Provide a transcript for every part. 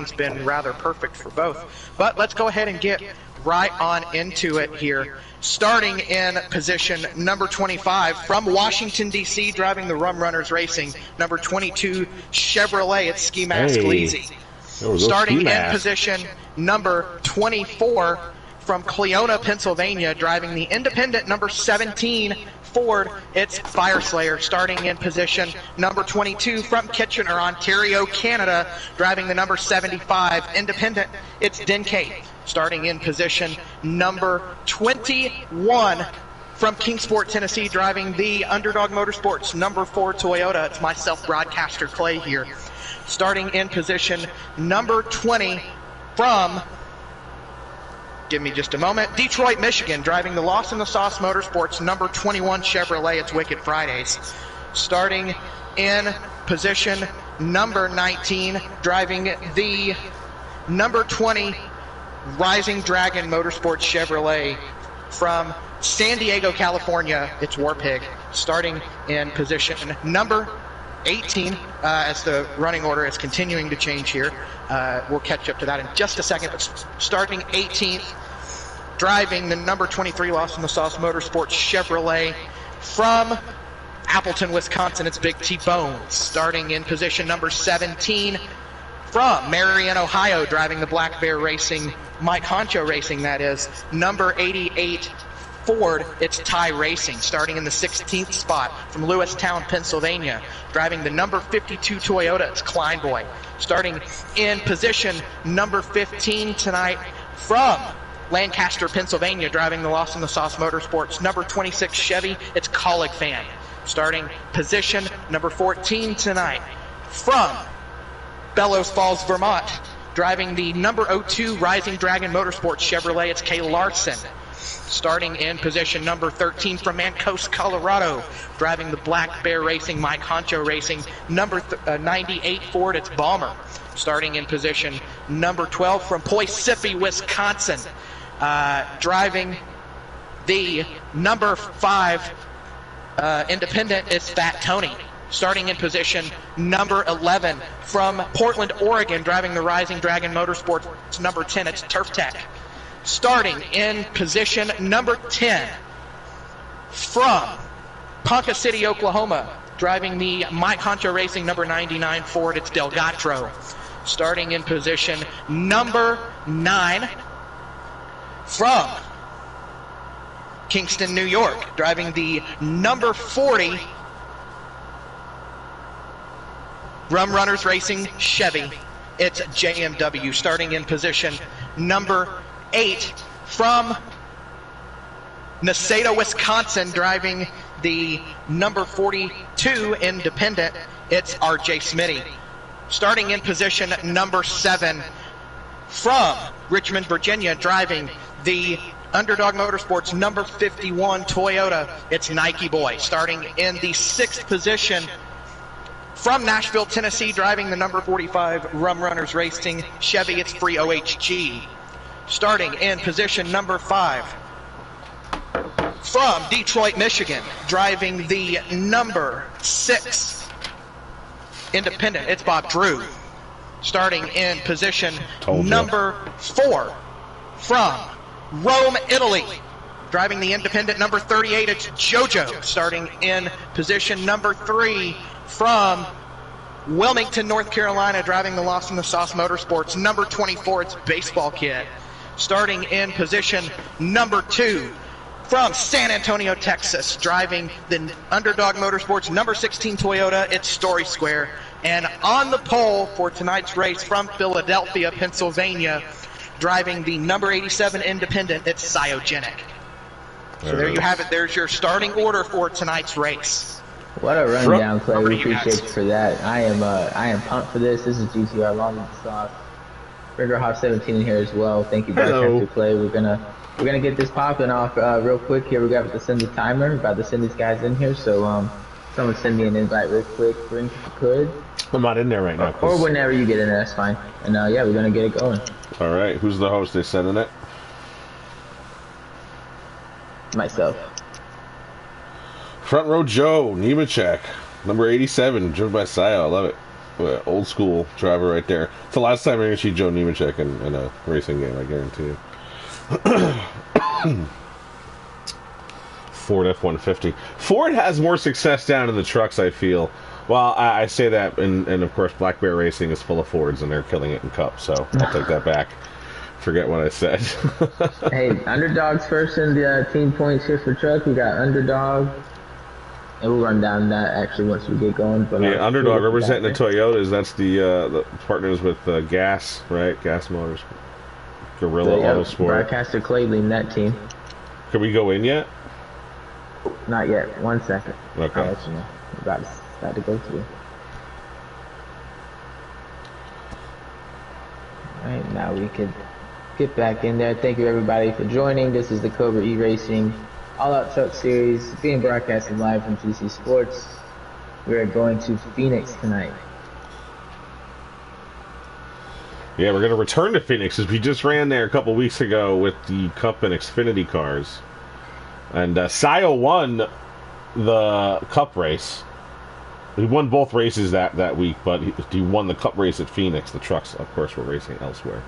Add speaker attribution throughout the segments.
Speaker 1: timing's been rather perfect for both. But let's go ahead and get right on into it here. Starting in position number 25 from Washington, D.C., driving the Rum Runners Racing, number 22 Chevrolet, it's Ski Mask Leezy. Starting in position number 24 from Cleona, Pennsylvania, driving the independent number 17 Ford, it's Fire Slayer. Starting in position number 22 from Kitchener, Ontario, Canada, driving the number 75 independent, it's Dinkate. Starting in position number 21 from Kingsport, Tennessee, driving the Underdog Motorsports number 4 Toyota, it's myself, broadcaster Clay here. Starting in position number 20 from, give me just a moment, Detroit, Michigan, driving the Lost in the Sauce Motorsports number 21 Chevrolet, it's Wicked Fridays. Starting in position number 19, driving the number 20 Rising Dragon Motorsports Chevrolet from San Diego, California, it's Warpig. Starting in position number 18, as the running order is continuing to change here. We'll catch up to that in just a second. But starting 18th, driving the number 23 Lost in the Sauce Motorsports Chevrolet from Appleton, Wisconsin, it's Big T-Bones. Starting in position number 17 from Marion, Ohio, driving the Black Bear Racing, Mike Honcho Racing, that is, number 88 Ford, it's Ty Racing. Starting in the 16th spot from Lewistown, Pennsylvania, driving the number 52 Toyota, it's Klein Boy. Starting in position number 15 tonight from Lancaster, Pennsylvania, driving the Lost in the Sauce Motorsports number 26 Chevy, it's Colleague Fan. Starting position number 14 tonight from Bellows Falls, Vermont, driving the number 02 Rising Dragon Motorsports Chevrolet, it's Kay Larson. Starting in position number 13 from Mancos, Colorado, driving the Black Bear Racing, Mike Honcho Racing, number 98 Ford, it's Balmer. Starting in position number 12 from Poughkeepsie, Wisconsin, driving the number 5 independent, it's Fat Tony. Starting in position number 11 from Portland, Oregon, driving the Rising Dragon Motorsports, it's number 10, it's Turf Tech. Starting in position number 10 from Ponca City, Oklahoma, driving the Mike Honcho Racing number 99 Ford, it's Delgatro. Starting in position number 9 from Kingston, New York, driving the number 40 Rum Runners Racing Chevy, it's JMW. Starting in position number 8 from Necedah, Wisconsin, driving the number 42 independent, it's RJ Smitty. Starting in position number 7 from Richmond, Virginia, driving the Underdog Motorsports number 51 Toyota, it's Nike Boy. Starting in the 6th position from Nashville, Tennessee, driving the number 45 Rum Runners Racing Chevy, it's Free OHG. Starting in position number 5 from Detroit, Michigan, driving the number 6 independent, it's Bob Drew. Starting in position number 4 from Rome, Italy, driving the independent number 38, it's JoJo. Starting in position number 3 from Wilmington, North Carolina, driving the Lost in the Sauce Motorsports number 24, it's Baseball Kid. Starting in position number 2 from San Antonio, Texas, driving the Underdog Motorsports number 16 Toyota, it's Story Square. And on the pole for tonight's race from Philadelphia, Pennsylvania, driving the number 87 independent, it's Cyogenic. So there you have it. There's your starting order for tonight's race.
Speaker 2: What a rundown, Clay. We appreciate you for that. I am pumped for this. This is GTR Long in the Sauce. Rigger Hop 17 in here as well. Thank you, Broadcaster Clay. We're gonna get this popping off real quick here. We got to send the timer. We're about to send these guys in here. So someone send me an invite real quick, Brink, if you could.
Speaker 3: I'm not in there right now.
Speaker 2: Or whenever you get in there, that's fine. And yeah, we're gonna get it going.
Speaker 3: All right. Who's the host? They sending it?
Speaker 2: Myself.
Speaker 3: Front row Joe Nemechek, number 87, driven by Saya. I love it. Old school driver right there. It's the last time I'm going to see Joe Nemechek in a racing game, I guarantee you. Ford F-150. Ford has more success down in the trucks, I feel. Well, I say that, and of course Black Bear Racing is full of Fords, and they're killing it in Cup, so I'll take that back. Forget what I said.
Speaker 2: Hey, Underdog's first in the team points here for truck. We got Underdog, and we'll run down that actually once we get going. But
Speaker 3: yeah, Underdog representing the Toyotas. That's the partners with Gas, right? Gas Motors, Gorilla Autosport.
Speaker 2: Broadcaster Clay leading that team.
Speaker 3: Can we go in yet?
Speaker 2: Not yet. 1 second.
Speaker 3: Okay.
Speaker 2: I'll let you know. About to go through. Alright, now we can get back in there. Thank you everybody for joining. This is the Cobra E-Racing All Out Truck Series being broadcasted live from GC Sports. We are going to Phoenix tonight.
Speaker 3: Yeah, we're going to return to Phoenix because we just ran there a couple weeks ago with the Cup and Xfinity cars. And Sayo won the Cup race. He won both races that week, but he won the Cup race at Phoenix. The trucks, of course, were racing elsewhere.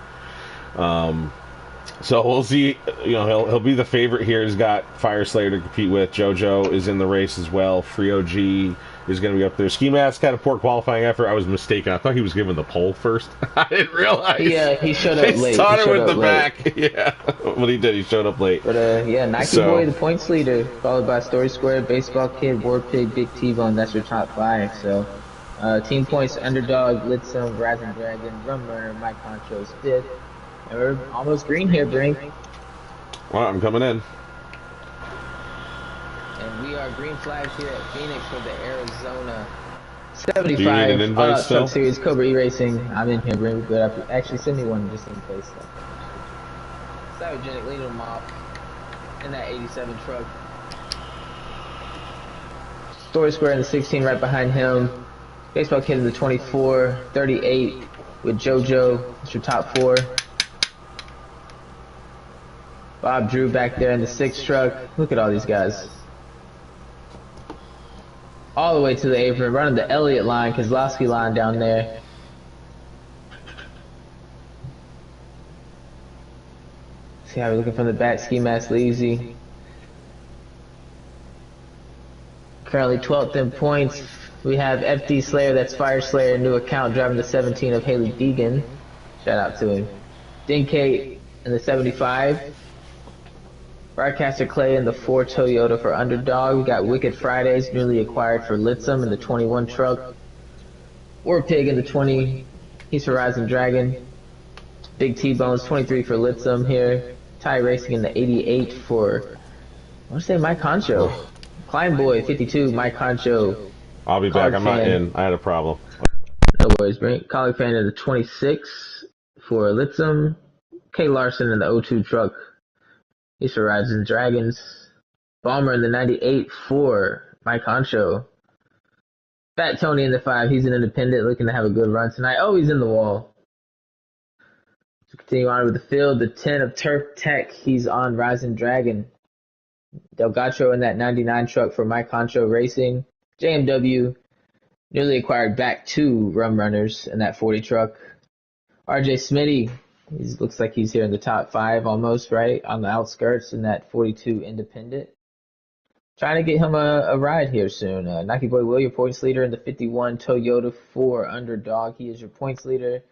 Speaker 3: So we'll see. You know, he'll be the favorite here. He's got Fire Slayer to compete with. JoJo is in the race as well. Frio G is going to be up there. Ski Mask had a poor qualifying effort. I was mistaken. I thought he was given the pole first. I didn't realize.
Speaker 2: Yeah, he showed up late.
Speaker 3: He started with the back. Yeah, what he did, he showed up late.
Speaker 2: But yeah, Nike Boy, the points leader, followed by Story Square, Baseball Kid, War Pig, Big T-Bone. That's your top 5. So team points: Underdog, Blitzum, Rising Dragon, Rum Runner, Mike Honcho's 5th. And we're almost green here, Brink.
Speaker 3: Well, I'm coming in.
Speaker 2: And we are green flags here at Phoenix for the Arizona
Speaker 3: Do you need an
Speaker 2: 75
Speaker 3: invite
Speaker 2: All-Out
Speaker 3: still?
Speaker 2: Truck Series Cobra E-Racing. I'm in here, Brink. But actually, send me one just in case. Cybergenic leading them off in that 87 truck. Story Square in the 16 right behind him. Baseball Kid in the 24, 38 with JoJo. That's your top 4. Bob Drew back there in the 6 truck. Look at all these guys. All the way to the apron, running the Elliott line, Kozlowski line down there. See how we're looking from the back. Ski Mask Lazy. Currently 12th in points. We have FD Slayer, that's Fire Slayer, new account, driving the 17 of Haley Deegan. Shout out to him. Dinkate in the 75. Broadcaster Clay in the 4 Toyota for Underdog. We got Wicked Fridays, newly acquired for Litzum in the 21 truck. War Pig in the 20. He's for Rising Dragon. Big T-Bones, 23 for Litzum here. Ty Racing in the 88 for, I want to say Mike Honcho. Klein Boy, 52, Mike Honcho.
Speaker 3: I'll be back. I'm not in. I had a problem.
Speaker 2: No worries, Brink. Colleague Fan in the 26 for Litzum. K. Larson in the 02 truck. He's for Rising Dragons. Bomber in the 98 for Mike Honcho. Fat Tony in the 5. He's an independent looking to have a good run tonight. Oh, he's in the wall. So continue on with the field. The 10 of Turf Tech. He's on Rising Dragon. Delgacho in that 99 truck for Mike Honcho Racing. JMW. Newly acquired back 2 Rum Runners in that 40 truck. RJ Smitty. He looks like he's here in the top 5 almost, right? On the outskirts in that 42 independent. Trying to get him a ride here soon. Nike Boy Will, your points leader in the 51 Toyota 4 Underdog. He is your points leader.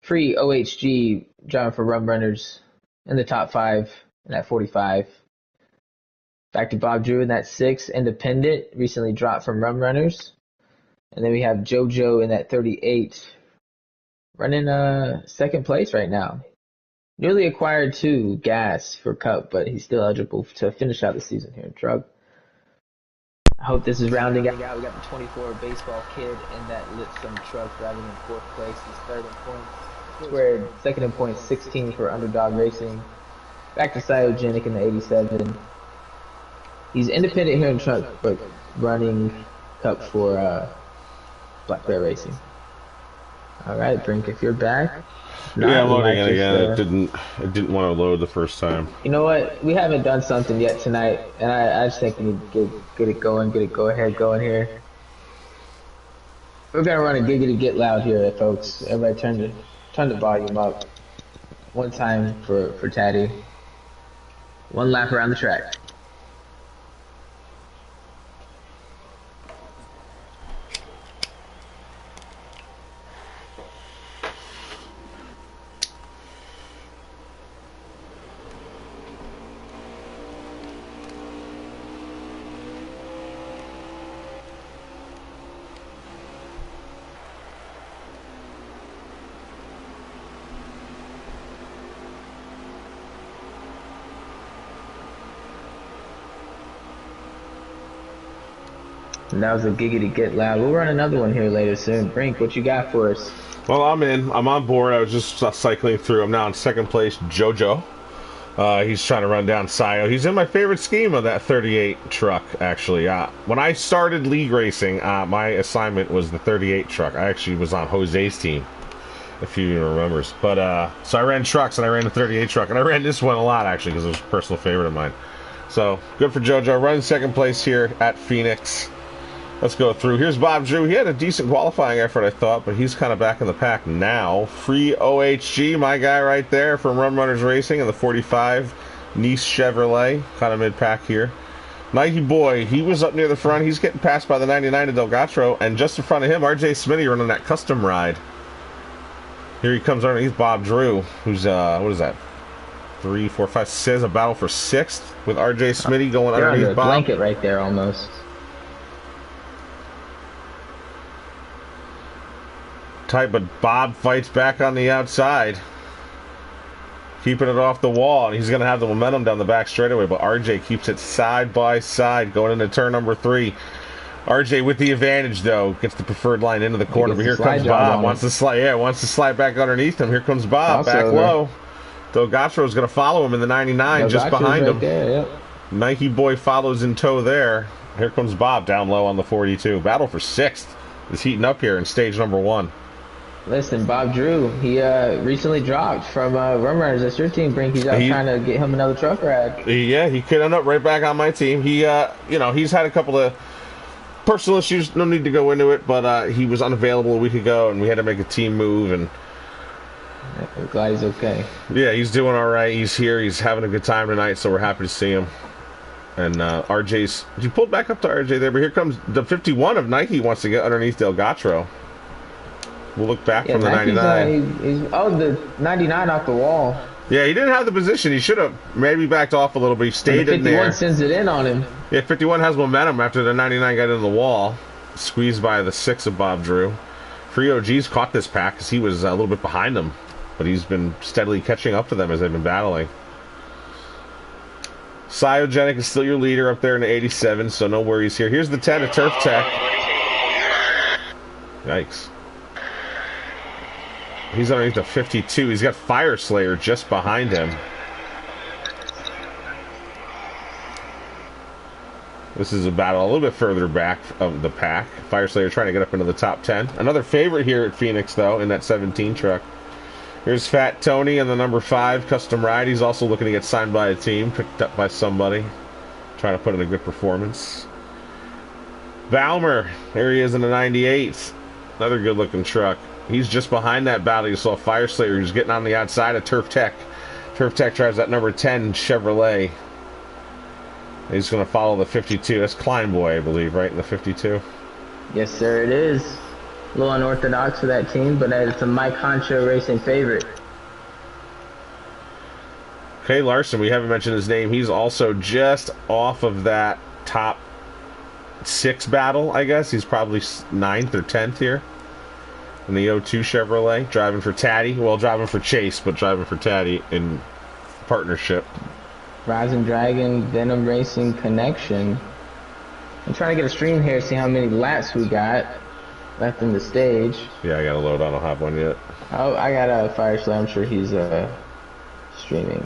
Speaker 2: Free OHG driving for Rum Runners in the top 5 in that 45. Back to Bob Drew in that 6 independent. Recently dropped from Rum Runners. And then we have JoJo in that 38. Running second place right now. Newly acquired 2 gas for Cup, but he's still eligible to finish out the season here in truck. I hope this is rounding out. We got the 24 Baseball Kid in that Litzum truck driving in 4th place. He's 3rd in points. Squared 2nd in points, 16 for Underdog Racing. Back to Cyogenic in the 87. He's independent here in truck, but running Cup for Black Bear Racing. Alright, Brink, if you're back.
Speaker 3: Yeah, I'm loading it again. It didn't want to load the first time.
Speaker 2: You know what? We haven't done something yet tonight, and I just think we need to get it going, get it go ahead going here. We're gonna run a giggity get loud here, folks. Everybody turn the volume up. One time for Taddy. One lap around the track. And that was a giggity get loud. We'll run another one here later soon. Brink, what you got for us?
Speaker 3: Well, I'm in. I'm on board. I was just cycling through. I'm now in second place. JoJo. He's trying to run down Sayo. He's in my favorite scheme of that 38 truck, actually. When I started league racing, my assignment was the 38 truck. I actually was on Jose's team, if you remembers. But, so I ran trucks, and I ran the 38 truck. And I ran this one a lot, actually, because it was a personal favorite of mine. So, good for JoJo. Running second place here at Phoenix. Let's go through. Here's Bob Drew. He had a decent qualifying effort, I thought, but he's kind of back in the pack now. Free OHG, my guy right there from Rum Runners Racing in the 45 Nice Chevrolet, kind of mid-pack here. Nike Boy, he was up near the front. He's getting passed by the 99 of Delgatro, and just in front of him, RJ Smitty running that custom ride. Here he comes underneath Bob Drew, who's, what is that? 3, 4, 5, 6, a battle for 6th with RJ Smitty going underneath Bob.
Speaker 2: Blanket right there almost.
Speaker 3: Tight, but Bob fights back on the outside, keeping it off the wall, and he's going to have the momentum down the back straightaway, but RJ keeps it side by side going into turn number 3. RJ with the advantage, though, gets the preferred line into the corner, but here comes Bob. Wants to slide back underneath him. Here comes Bob, back low. Delgatro is going to follow him in the 99, just behind him.
Speaker 2: There, yep.
Speaker 3: Nike Boy follows in tow there. Here comes Bob down low on the 42. Battle for 6th is heating up here in stage number 1.
Speaker 2: Listen, Bob Drew, he recently dropped from Rum Runners. That's your team, Brink. He's out trying to get him another truck ride.
Speaker 3: Yeah, he could end up right back on my team. He, he's had a couple of personal issues. No need to go into it, but he was unavailable a week ago, and we had to make a team move. And
Speaker 2: we're glad he's okay.
Speaker 3: Yeah, he's doing all right. He's here. He's having a good time tonight, so we're happy to see him. And RJ's, you pulled back up to RJ there, but here comes the 51 of Nike wants to get underneath Delgatro. We'll look back from the 99.
Speaker 2: Oh, the 99 off the wall.
Speaker 3: Yeah, he didn't have the position. He should have maybe backed off a little bit. He stayed in there.
Speaker 2: 51 sends it in on him.
Speaker 3: Yeah, 51 has momentum after the 99 got in the wall. Squeezed by the 6 of Bob Drew. Free OG's caught this pack because he was a little bit behind them. But he's been steadily catching up to them as they've been battling. Cyogenic is still your leader up there in the 87, so no worries here. Here's the 10 of Turf Tech. Yikes. He's underneath the 52. He's got Fire Slayer just behind him. This is a battle a little bit further back of the pack. Fire Slayer trying to get up into the top 10. Another favorite here at Phoenix, though, in that 17 truck. Here's Fat Tony in the number 5 custom ride. He's also looking to get signed by a team, picked up by somebody. Trying to put in a good performance. Balmer, there he is in the 98. Another good-looking truck. He's just behind that battle. You saw Fire Slayer who's getting on the outside of Turf Tech. Turf Tech drives that number 10 Chevrolet. He's going to follow the 52. That's Klein Boy, I believe, right in the 52.
Speaker 2: Yes, sir, it is. A little unorthodox for that team, but it's a Mike Honcho Racing favorite.
Speaker 3: Kay Larson, we haven't mentioned his name. He's also just off of that top 6 battle, I guess. He's probably 9th or 10th here. In the 02 Chevrolet, driving for Taddy. Well, driving for Chase, but driving for Taddy in partnership.
Speaker 2: Rising Dragon, Venom Racing Connection. I'm trying to get a stream here, see how many laps we got left in the stage.
Speaker 3: Yeah, I got to load. I don't have one yet.
Speaker 2: Oh, I got a Fire Slayer. I'm sure he's streaming.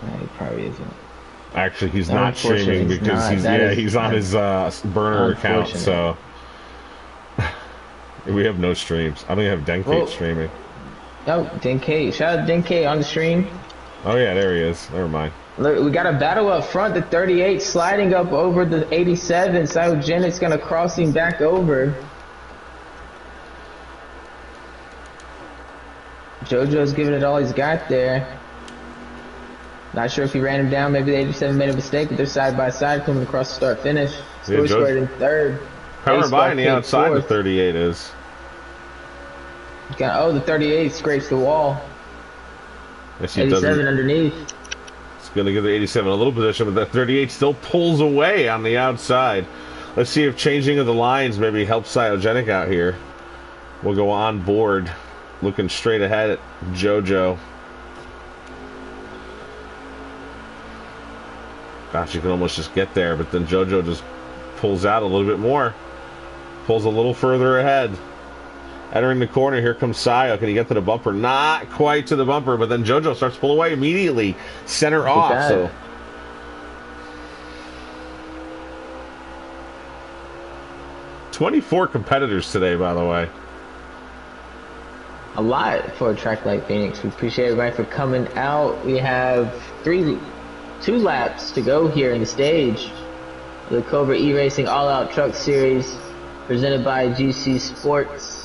Speaker 2: No, he probably isn't.
Speaker 3: Actually, he's not streaming because he's on his burner account, so we have no streams. I don't even have Denkate streaming.
Speaker 2: Oh, Denkate. Shout out to Denkate on the stream.
Speaker 3: Oh yeah, there he is. Never mind.
Speaker 2: Look, we got a battle up front. The 38 sliding up over the 87. Cyogenic's going to cross him back over. JoJo's giving it all he's got there. Not sure if he ran him down. Maybe the 87 made a mistake, but they're side by side coming across the start finish. Story squared in third.
Speaker 3: Power by on the outside, the 38 is.
Speaker 2: Oh, the 38 scrapes the wall.
Speaker 3: Yes,
Speaker 2: 87 underneath.
Speaker 3: It's going to give the 87 a little position, but that 38 still pulls away on the outside. Let's see if changing of the lines maybe helps Cyogenic out here. We'll go on board, looking straight ahead at JoJo. Gosh, you can almost just get there, but then JoJo just pulls out a little bit more. Pulls a little further ahead. Entering the corner, here comes Sayo. Can he get to the bumper? Not quite to the bumper, but then JoJo starts to pull away immediately. Center off, so... 24 competitors today, by the way.
Speaker 2: A lot for a track like Phoenix. We appreciate everybody for coming out. We have 2 laps to go here in the stage. The Cobra E-Racing All Out Truck Series presented by GC Sports.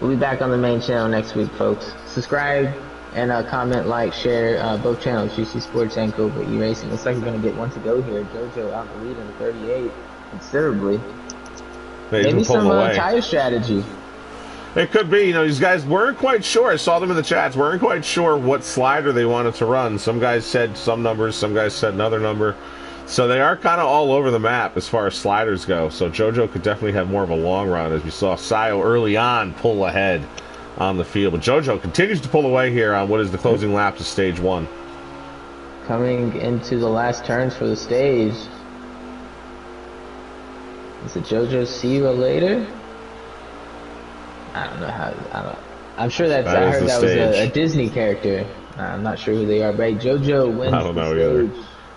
Speaker 2: We'll be back on the main channel next week, folks. Subscribe and comment, like, share both channels, GC Sports and Cobra E-Racing. Looks like we're going to get one to go here. JoJo out the lead in the 38 considerably. Maybe some tire strategy.
Speaker 3: It could be. You know, these guys weren't quite sure. I saw them in the chats. Weren't quite sure what slider they wanted to run. Some guys said some numbers. Some guys said another number. So they are kind of all over the map as far as sliders go. So JoJo could definitely have more of a long run, as we saw Sayo early on pull ahead on the field. But JoJo continues to pull away here on what is the closing lap to stage 1.
Speaker 2: Coming into the last turns for the stage. Is it JoJo? See you later? I don't know how. I'm sure I heard that was a Disney character. I'm not sure who they are, but JoJo wins.
Speaker 3: I don't know either.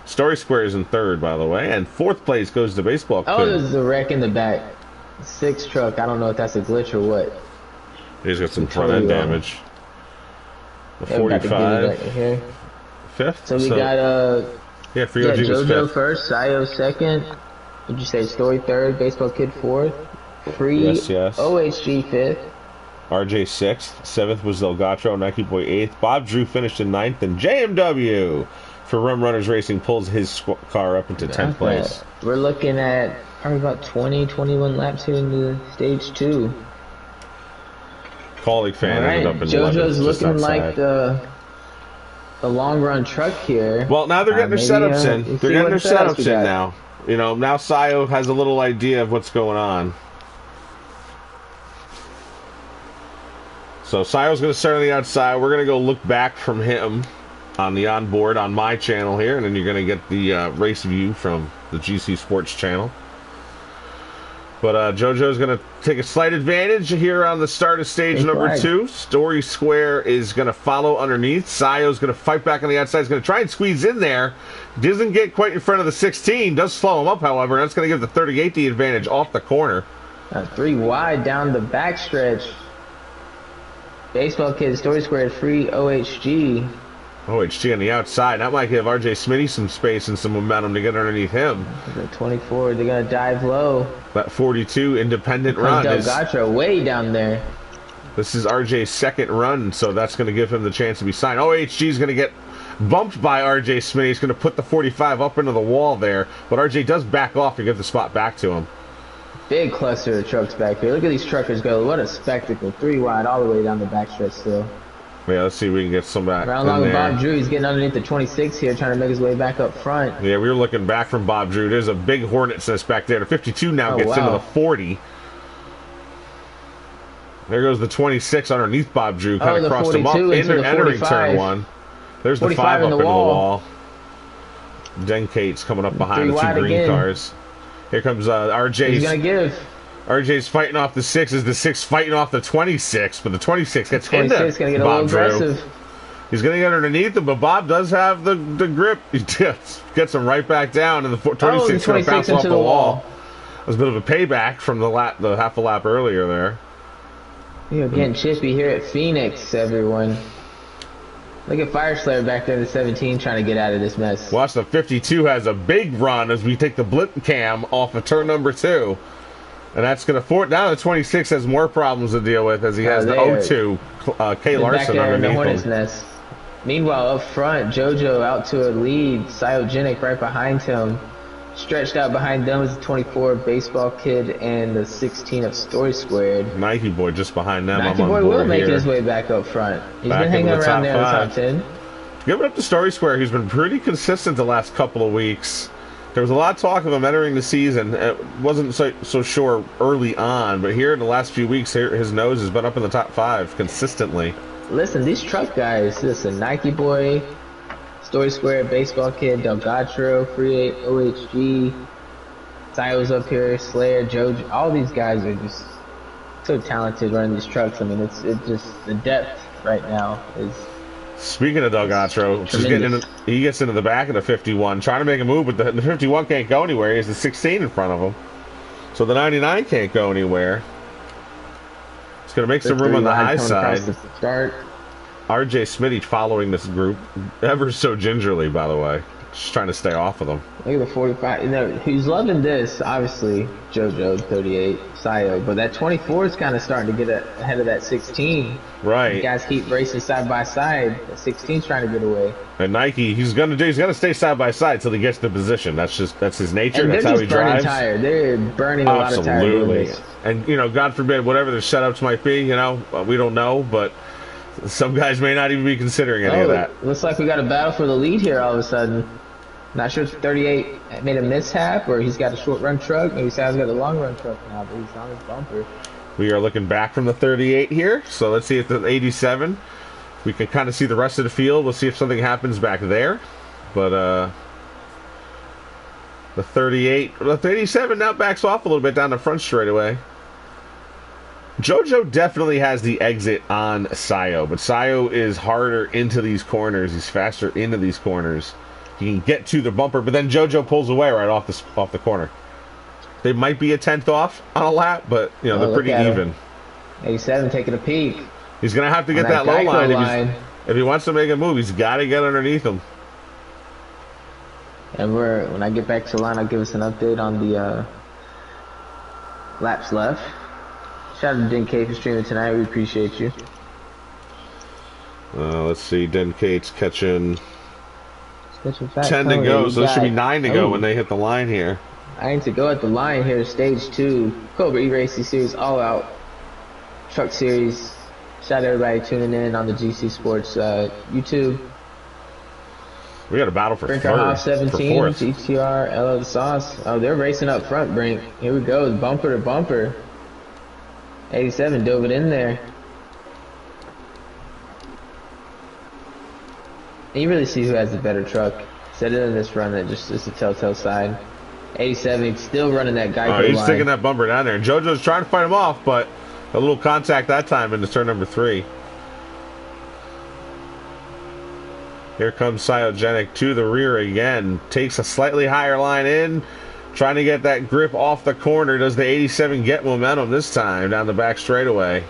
Speaker 3: Story Square is in third, by the way, and 4th place goes to Baseball Kid.
Speaker 2: Oh, there's a wreck in the back. 6 truck. I don't know if that's a glitch or what.
Speaker 3: He's got some front end damage. The 45.
Speaker 2: Here.
Speaker 3: 5th.
Speaker 2: So we got
Speaker 3: JoJo
Speaker 2: first, Sayo second. Would you say Story third, Baseball Kid 4th, Free
Speaker 3: yes.
Speaker 2: OHG 5th,
Speaker 3: RJ 6th, 7th was Delgacho, Nike Boy 8th, Bob Drew finished in 9th, and JMW for Rum Runners Racing pulls his car up into 10th place.
Speaker 2: We're looking at probably about 21 laps here in the stage 2.
Speaker 3: Colleague fan ended up in
Speaker 2: JoJo's looking like the long run truck here.
Speaker 3: Well, now they're getting their setups in. They're getting their setups in now. You know, now Sayo has a little idea of what's going on. So Sayo's going to start on the outside. We're going to go look back from him on the onboard on my channel here, and then you're going to get the race view from the GC Sports channel. But JoJo's going to take a slight advantage here on the start of stage number 2. Story Square is going to follow underneath. Sayo's going to fight back on the outside. He's going to try and squeeze in there. Doesn't get quite in front of the 16. Does slow him up, however. That's going to give the 38 the advantage off the corner.
Speaker 2: 3 wide down the backstretch. Baseball Kid, Story Square, Free OHG.
Speaker 3: OHG on the outside. That might give RJ Smitty some space and some momentum to get underneath him.
Speaker 2: The 24, they're going to dive low.
Speaker 3: That 42 independent run.
Speaker 2: Delgacho way down there.
Speaker 3: This is RJ's second run, so that's going to give him the chance to be signed. OHG is going to get bumped by RJ Smitty. He's going to put the 45 up into the wall there, but RJ does back off to give the spot back to him.
Speaker 2: Big cluster of trucks back here. Look at these truckers go. What a spectacle. 3 wide all the way down the backstretch still.
Speaker 3: Yeah, let's see if we can get some back.
Speaker 2: Round long with Bob Drew. He's getting underneath the 26 here, trying to make his way back up front.
Speaker 3: Yeah, we were looking back from Bob Drew. There's a big Hornet's nest back there. The 52 now gets into the 40. There goes the 26 underneath Bob Drew. Kind of crossed him up. Entering turn 1. There's the 5 up into the wall. Denkate's coming up behind the 2 green cars. Here comes RJ.
Speaker 2: He's going to give.
Speaker 3: RJ's fighting off the 6. Is the 6 fighting off the 26? But the 26 gets into
Speaker 2: Bob Drew.
Speaker 3: He's going to get underneath him, but Bob does have the grip. He gets him right back down, and the 26 is going to bounce off the wall. That was a bit of a payback from the half a lap earlier there.
Speaker 2: You're getting chippy here at Phoenix, everyone. Look at Fire Slayer back there in the 17 trying to get out of this mess.
Speaker 3: Watch, the 52 has a big run as we take the blip cam off of turn number 2. And that's going to force down. The 26 has more problems to deal with as he has the 02 K. Larson underneath him.
Speaker 2: Nest. Meanwhile, up front, JoJo out to a lead. Cyogenic right behind him. Stretched out behind them is the 24 Baseball Kid and the 16 of Story Squared.
Speaker 3: Nike Boy just behind them.
Speaker 2: Nike Boy will make his way back up front. He's been hanging around there in the top 10.
Speaker 3: Give it up to Story Square, who's been pretty consistent the last couple of weeks. There was a lot of talk of him entering the season. It wasn't so sure early on, but here in the last few weeks, his nose has been up in the top 5 consistently.
Speaker 2: Listen, these truck guys, listen, Nike Boy, Story Square, Baseball Kid, Delgatro, Free OHG, Styles up here, Slayer, Jojo, all these guys are just so talented running these trucks. I mean, it's just the depth right now is.
Speaker 3: Speaking of Delgatro, he gets into the back of the 51, trying to make a move, but the 51 can't go anywhere. He has the 16 in front of him, so the 99 can't go anywhere. It's going to make some room on the high side. RJ Smitty following this group ever so gingerly, by the way. Just trying to stay off of them.
Speaker 2: Look at the 45. You know, he's loving this, obviously, JoJo, 38, Sayo. But that 24 is kind of starting to get ahead of that 16.
Speaker 3: Right.
Speaker 2: You guys keep racing side by side. The 16's trying to get away.
Speaker 3: And Nike, he's gonna stay side by side till he gets the position. That's his nature.
Speaker 2: And
Speaker 3: that's how he drives.
Speaker 2: They're burning a lot of tires.
Speaker 3: Absolutely. And God forbid, whatever their setups might be, we don't know, but some guys may not even be considering any of that.
Speaker 2: Looks like we got a battle for the lead here all of a sudden. Not sure if 38 made a mishap or he's got a short run truck. Maybe Sal's got a long run truck now, but he's on his bumper.
Speaker 3: We are looking back from the 38 here, so let's see if the 87. We can kind of see the rest of the field. We'll see if something happens back there. But the 38, the 87 now backs off a little bit down the front straightaway. JoJo definitely has the exit on Sayo, but Sayo is harder into these corners. He's faster into these corners. He can get to the bumper, but then JoJo pulls away right off the corner. They might be a 10th off on a lap, but they're pretty even.
Speaker 2: 87 taking a peek.
Speaker 3: He's going to have to get that low line. If he wants to make a move, he's got to get underneath him.
Speaker 2: And when I get back to the line, I'll give us an update on the laps left. Shout out to Den K for streaming tonight. We appreciate you.
Speaker 3: Let's see. Den Kate's catching 10 to
Speaker 2: go,
Speaker 3: go, so there should be 9 to go when they hit the line here.
Speaker 2: 9 to go at the line here, stage 2. Cobra E-Racing Series All Out Truck Series. Shout out to everybody tuning in on the GC Sports YouTube.
Speaker 3: We got a battle for
Speaker 2: Brinker 17,
Speaker 3: fourth.
Speaker 2: GTR, LL the Sauce. Oh, they're racing up front, Brink. Here we go, bumper to bumper. 87 dove it in there. And you really see who has the better truck. Set it in this run that just is a telltale sign. 87 still running that guy.
Speaker 3: Oh, he's sticking that bumper down there. JoJo's trying to fight him off, but a little contact that time into turn number 3. Here comes Cyogenic to the rear again. Takes a slightly higher line in. Trying to get that grip off the corner. Does the 87 get momentum this time down the back straightaway?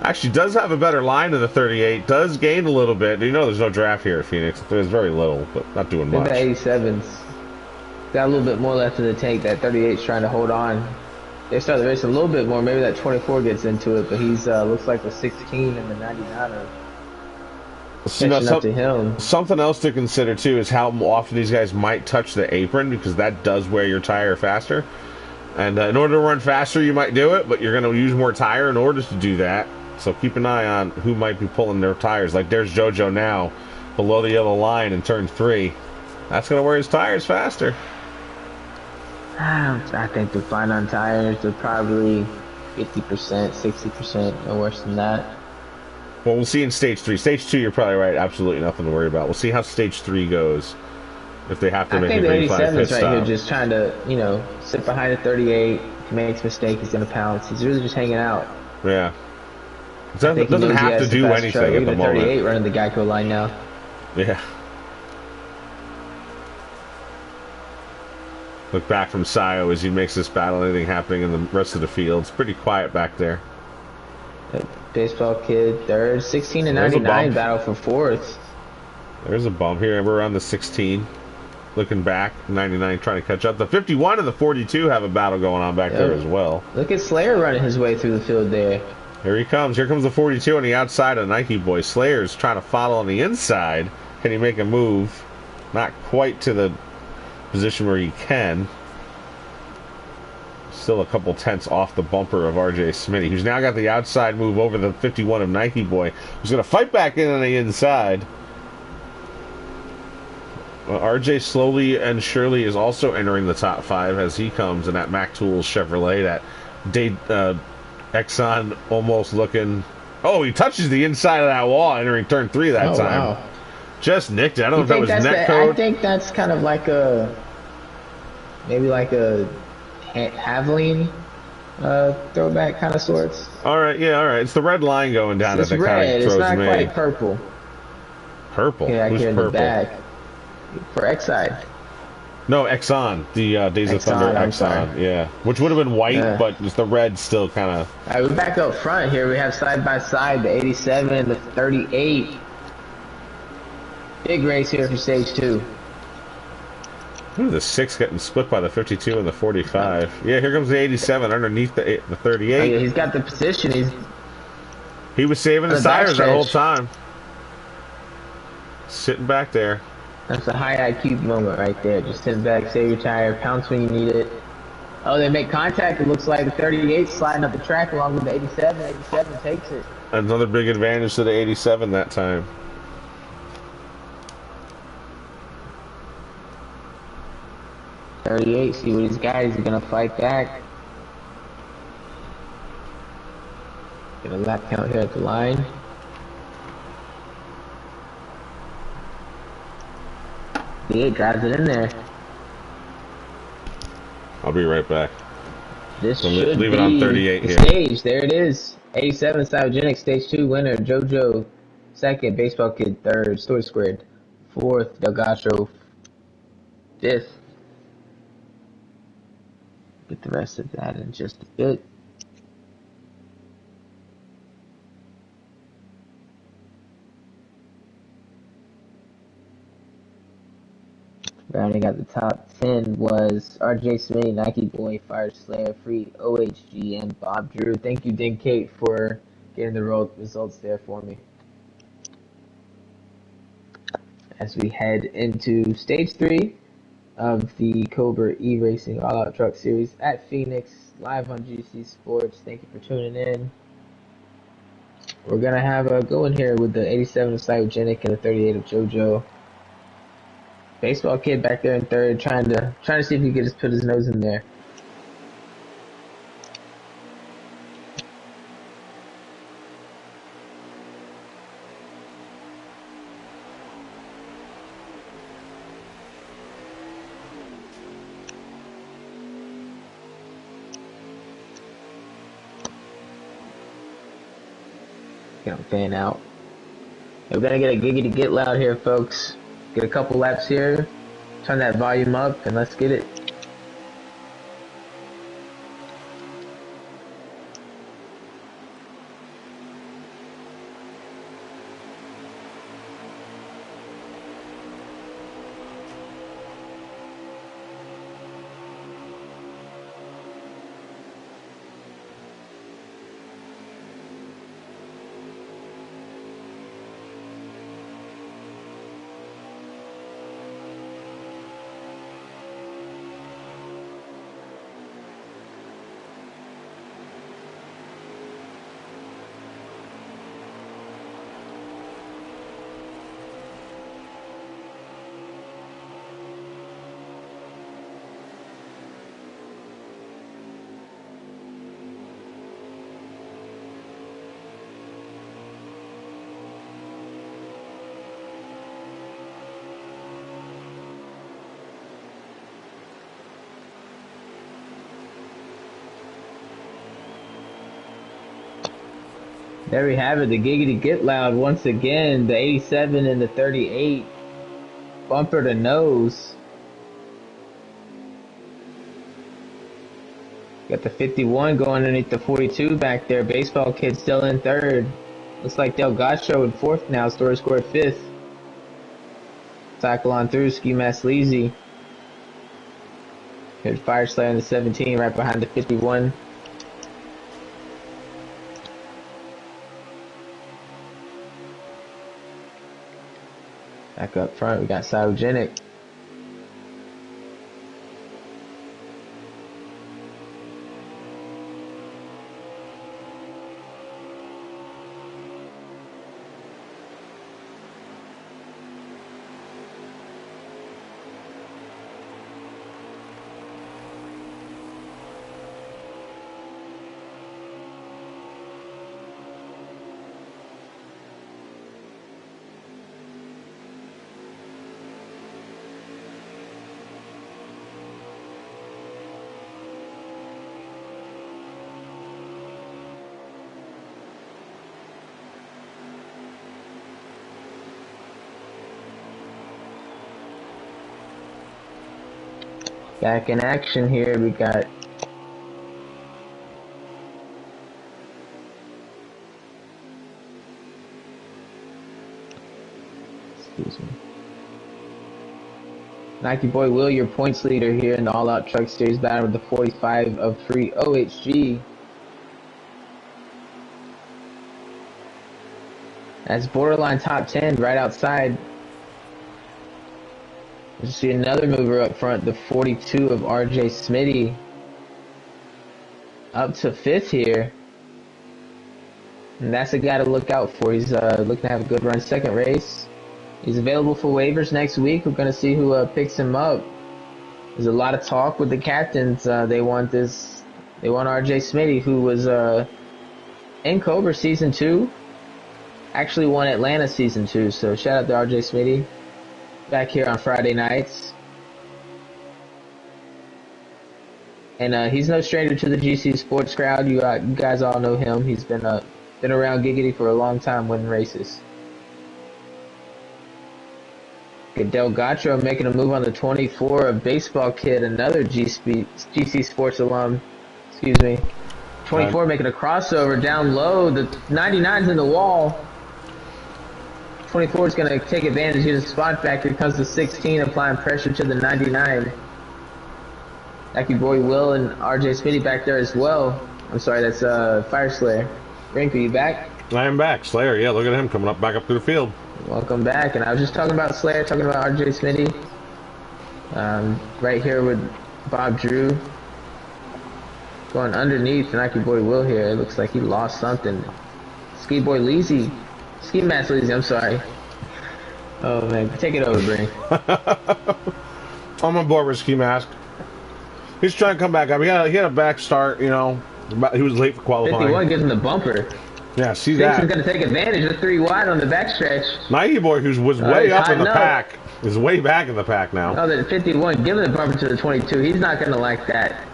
Speaker 3: Actually does have a better line than the 38. Does gain a little bit. There's no draft here at Phoenix. There's very little, but not doing much.
Speaker 2: The 87's got a little bit more left in the tank. That 38's trying to hold on. They start the race a little bit more. Maybe that 24 gets into it, but he's looks like the 16 and the 99 are catching up to him.
Speaker 3: Something else to consider too is how often these guys might touch the apron, because that does wear your tire faster. And in order to run faster, you might do it, but you're going to use more tire in order to do that. So keep an eye on who might be pulling their tires. Like there's JoJo now, below the yellow line in turn 3. That's going to wear his tires faster.
Speaker 2: I think they're fine on tires. They're probably 50%, 60%, no worse than that.
Speaker 3: Well, we'll see in stage 3. Stage 2, you're probably right. Absolutely nothing to worry about. We'll see how stage 3 goes. If they have to make a green flag pit stop.
Speaker 2: Right here just trying to, sit behind a 38. If he makes a mistake, he's going to pounce. He's really just hanging out.
Speaker 3: Yeah. It doesn't have to do anything at the moment.
Speaker 2: 38 running the Geico line now.
Speaker 3: Yeah. Look back from Sayo as he makes this battle. Anything happening in the rest of the field. It's pretty quiet back there.
Speaker 2: Baseball Kid third. 16 and
Speaker 3: There's a
Speaker 2: 99
Speaker 3: bump.
Speaker 2: battle for fourth.
Speaker 3: There's a bump here. We're on the 16. Looking back, 99 trying to catch up. The 51 and the 42 have a battle going on back there as well.
Speaker 2: Look at Slayer running his way through the field there.
Speaker 3: Here he comes. Here comes the 42 on the outside of Nike Boy. Slayer's trying to follow on the inside. Can he make a move? Not quite to the position where he can. Still a couple tenths off the bumper of RJ Smitty, who's now got the outside move over the 51 of Nike Boy, who's going to fight back in on the inside. RJ slowly and surely is also entering the top 5 as he comes in that Mac Tools Chevrolet, that Exxon almost looking. Oh, he touches the inside of that wall entering turn 3 that time. Wow. Just nicked it. I don't know if that was net code.
Speaker 2: I think that's kind of like maybe like a Haveline throwback kind of sorts.
Speaker 3: All right, yeah, all right. It's the red line going down
Speaker 2: that kind of throws me. It's not quite purple.
Speaker 3: Purple?
Speaker 2: Yeah,
Speaker 3: Who's
Speaker 2: here
Speaker 3: purple?
Speaker 2: In the back. For Exide.
Speaker 3: No, Exxon. The Days of Thunder Exxon. Yeah. Which would have been white, but just the red still kind of.
Speaker 2: All right, we're back up front here. We have side by side the 87 and the 38. Big race here for stage 2.
Speaker 3: Ooh, the 6 getting split by the 52 and the 45. Yeah, here comes the 87 underneath the 38.
Speaker 2: Oh, yeah, he's got the position.
Speaker 3: He was saving his tires that whole time. Sitting back there.
Speaker 2: That's a high IQ moment right there. Just sitting back, save your tire, pounce when you need it. Oh, they make contact. It looks like the 38 sliding up the track along with the 87. 87 takes it.
Speaker 3: Another big advantage to the 87 that time.
Speaker 2: .38, see what he's got. Is he gonna fight back? Get a lap count here at the line. Yeah, drives it in there.
Speaker 3: I'll be right back.
Speaker 2: This should
Speaker 3: leave it on 38 here.
Speaker 2: Stage, there it is. 87 Cybergenic Stage 2 winner. JoJo second. Baseball Kid third. Story Squared fourth. Delgado fifth. Get the rest of that in just a bit. Rounding out the top 10 was RJ Smitty, Nike Boy, Fire Slayer, Free, OHG, and Bob Drew. Thank you, Din Kate, for getting the results there for me. As we head into stage 3 of the Cobra E-Racing All Out Truck Series at Phoenix, live on GC Sports. Thank you for tuning in. We're going to have a go in here with the 87 of Cybergenic and the 38 of JoJo. Baseball Kid back there in third, trying to see if he could just put his nose in there. Get him fan out. We're gonna get a giggity get loud here, folks. Get a couple laps here, turn that volume up, and let's get it. There we have it, the giggity get loud once again. The 87 and the 38, bumper to nose. Got the 51 going underneath the 42 back there. Baseball Kid still in third. Looks like Delgacho in fourth now. Story scored fifth. Tackle on through. Ski Mask Sleazy. Here's Fire Slayer in the 17 right behind the 51. Back up front, we got Cytogenic. Back in action here, we got Nike Boy Will, your points leader here in the All Out Truck Series battle with the 45 of free OHG. That's borderline top 10 right outside. You see another mover up front, the 42 of RJ Smitty. Up to fifth here. And that's a guy to look out for. He's looking to have a good run second race. He's available for waivers next week. We're going to see who picks him up. There's a lot of talk with the captains. They want RJ Smitty, who was in Cobra Season 2. Actually won Atlanta Season 2. So shout out to RJ Smitty. Back here on Friday nights. And he's no stranger to the GC Sports crowd. You guys all know him. He's been around Giggity for a long time winning races. Delgacho making a move on the 24 of Baseball Kid, another GC Sports alum. Excuse me. 24 making a crossover down low. The 99's in the wall. 24 is going to take advantage. Here's a spot back. Here comes the 16 applying pressure to the 99. Nike Boy Will and RJ Smitty back there as well. I'm sorry, that's Fire Slayer. Rink, are you back?
Speaker 3: I am back. Slayer, yeah, look at him coming back up to the field.
Speaker 2: Welcome back. And I was just talking about Slayer, talking about RJ Smitty. Right here with Bob Drew. Going underneath Nike Boy Will here. It looks like he lost something. Ski Boy Leezy. Ski Mask Leezy, I'm sorry. Oh man, take it over, Brink.
Speaker 3: I'm on board with Ski Mask. He's trying to come back up. He had a back start, you know. He was late for qualifying.
Speaker 2: 51 gives him the bumper.
Speaker 3: Yeah, see that.
Speaker 2: He's going to take advantage of 3 wide on the backstretch.
Speaker 3: Nike Boy, who was way up in the pack, is way back in the pack now.
Speaker 2: Oh, the 51 giving the bumper to the 22. He's not going to like that.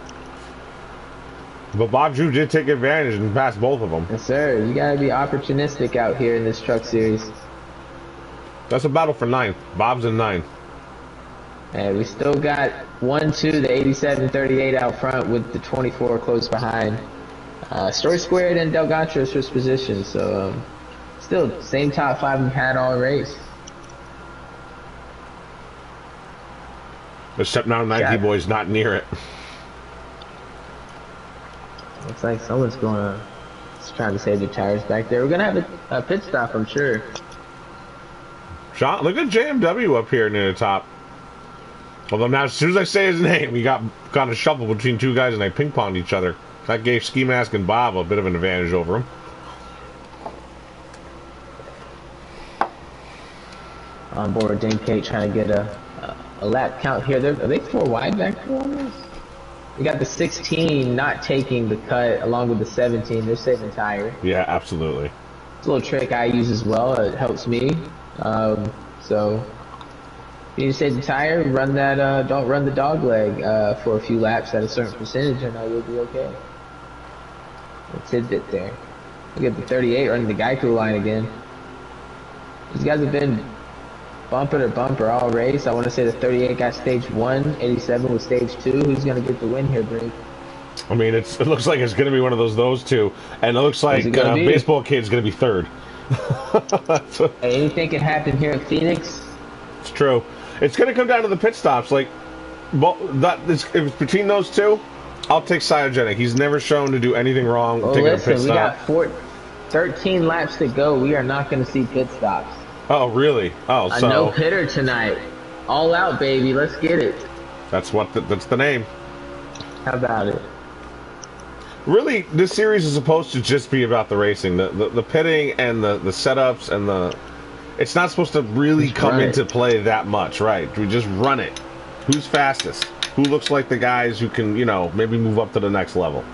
Speaker 3: But Bob Drew did take advantage and pass both of them.
Speaker 2: Yes, sir. You got to be opportunistic out here in this truck series.
Speaker 3: That's a battle for 9th. Bob's in 9th.
Speaker 2: And we still got 1-2, the 87-38 out front with the 24 close behind. Story Squared and Delgacho's first position. So, still, same top 5 we've had all race.
Speaker 3: Except now Nike Boy's not near it.
Speaker 2: Looks like someone's trying to save the tires back there. We're going to have a pit stop, I'm sure.
Speaker 3: Sean, look at JMW up here near the top. Although now, as soon as I say his name, he got a shuffle between 2 guys and they ping-ponged each other. That gave Ski Mask and Bob a bit of an advantage over him.
Speaker 2: On board, Dinkate trying to get a lap count here. Are they 4 wide back there almost? We got the 16 not taking the cut along with the 17. They're saving tire.
Speaker 3: Yeah, absolutely.
Speaker 2: It's a little trick I use as well. It helps me. So if you save the tire, run that. Don't run the dog leg for a few laps at a certain percentage, and you'll be okay. A tidbit there. Look at the 38 running the Geico line again. These guys have been bumper to bumper all race. I want to say the 38 got stage 1, 87 was stage 2. Who's going to get the win here, Brink?
Speaker 3: I mean, it looks like it's going to be one of those two, and it looks like baseball kid's going to be third.
Speaker 2: Hey, anything can happen here in Phoenix.
Speaker 3: It's true. It's going to come down to the pit stops. Like, if it's between those two, I'll take Cyogenic. He's never shown to do anything wrong.
Speaker 2: Well, listen, we got 13 laps to go. We are not going to see pit stops.
Speaker 3: Oh, really? Oh,
Speaker 2: so no pitter tonight. All out, baby. Let's get it.
Speaker 3: That's the name.
Speaker 2: How about it?
Speaker 3: Really, this series is supposed to just be about the racing, the pitting and the setups and it's not supposed to really come into play that much, right? We just run it. Who's fastest? Who looks like the guys who can, maybe move up to the next level?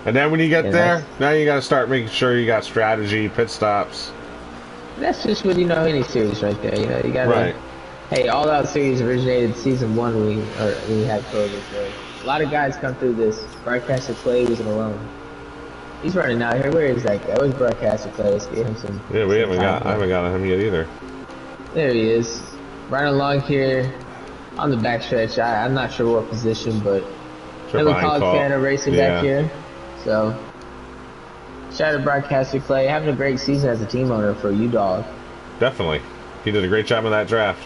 Speaker 3: And then when you get there, now you got to start making sure you got strategy, pit stops.
Speaker 2: That's just what any series right there. You got to.
Speaker 3: Right.
Speaker 2: Hey, All Out series originated season 1 when we had COVID. So a lot of guys come through this. Broadcaster Clay wasn't alone. He's running out here. Where is that guy? Where's Broadcaster Clay? Let's get him some.
Speaker 3: Yeah, I haven't got him yet either.
Speaker 2: There he is, running along here on the backstretch. I'm not sure what position, but another college fan of racing back here. So, shout out to Broadcaster Clay, having a great season as a team owner for UDog.
Speaker 3: Definitely, he did a great job in that draft.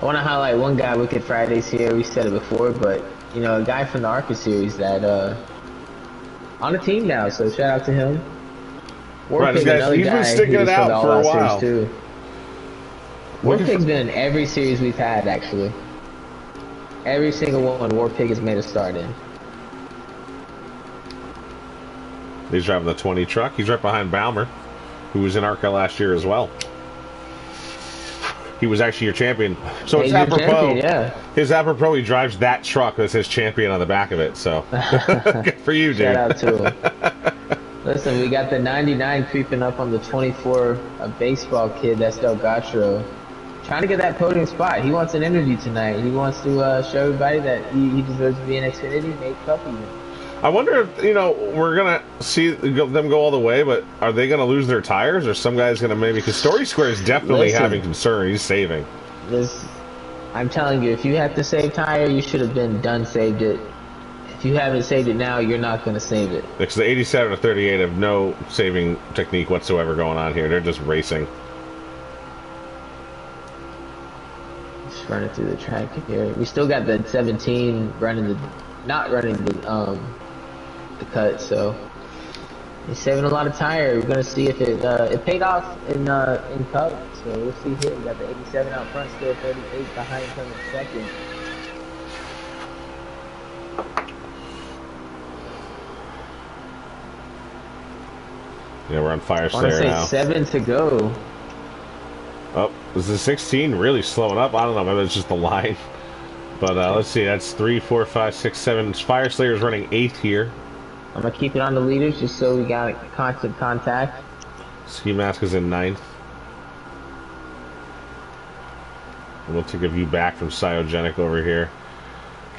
Speaker 2: I want to highlight one guy, Wicked Fridays here. We said it before, but a guy from the ARCA series that on the team now. So shout out to him.
Speaker 3: Right, he's been sticking it out for a while.
Speaker 2: Warpig's been in every series we've had, actually. Every single one, Warpig has made a start in.
Speaker 3: He's driving the 20 truck. He's right behind Baumer, who was in ARCA last year as well. He was actually your champion. So it's apropos. His apropos, he drives that truck that says champion on the back of it. So good for you, dude.
Speaker 2: Shout out to him. Listen, we got the 99 creeping up on the 24, a baseball kid. That's Delgatro. Trying to get that podium spot. He wants an interview tonight. He wants to show everybody that he deserves to be in Xfinity, make Cup even.
Speaker 3: I wonder if, we're going to see them go all the way, but are they going to lose their tires? Or some guy's going to maybe... Because Story Square is definitely having concern. He's saving.
Speaker 2: I'm telling you, if you have to save tire, you should have been done saved it. If you haven't saved it now, you're not going to save it.
Speaker 3: Because the 87 to 38 have no saving technique whatsoever going on here. They're just racing.
Speaker 2: Just running through the track here. We still got the 17 not running the cut, so he's saving a lot of tire. We're gonna see if it paid off in Cup. So we'll see here. We got the 87 out front, still 38 behind coming second.
Speaker 3: Yeah, we're on Fire Slayer now.
Speaker 2: 7 to go.
Speaker 3: Oh, is the 16 really slowing up? I don't know. Maybe it's just the line. But let's see. That's 3, 4, 5, 6, 7. Fire Slayer's running 8th here.
Speaker 2: I'm gonna keep it on the leaders just so we got constant contact.
Speaker 3: Ski Mask is in 9th. And we'll take a view back from Cyogenic over here.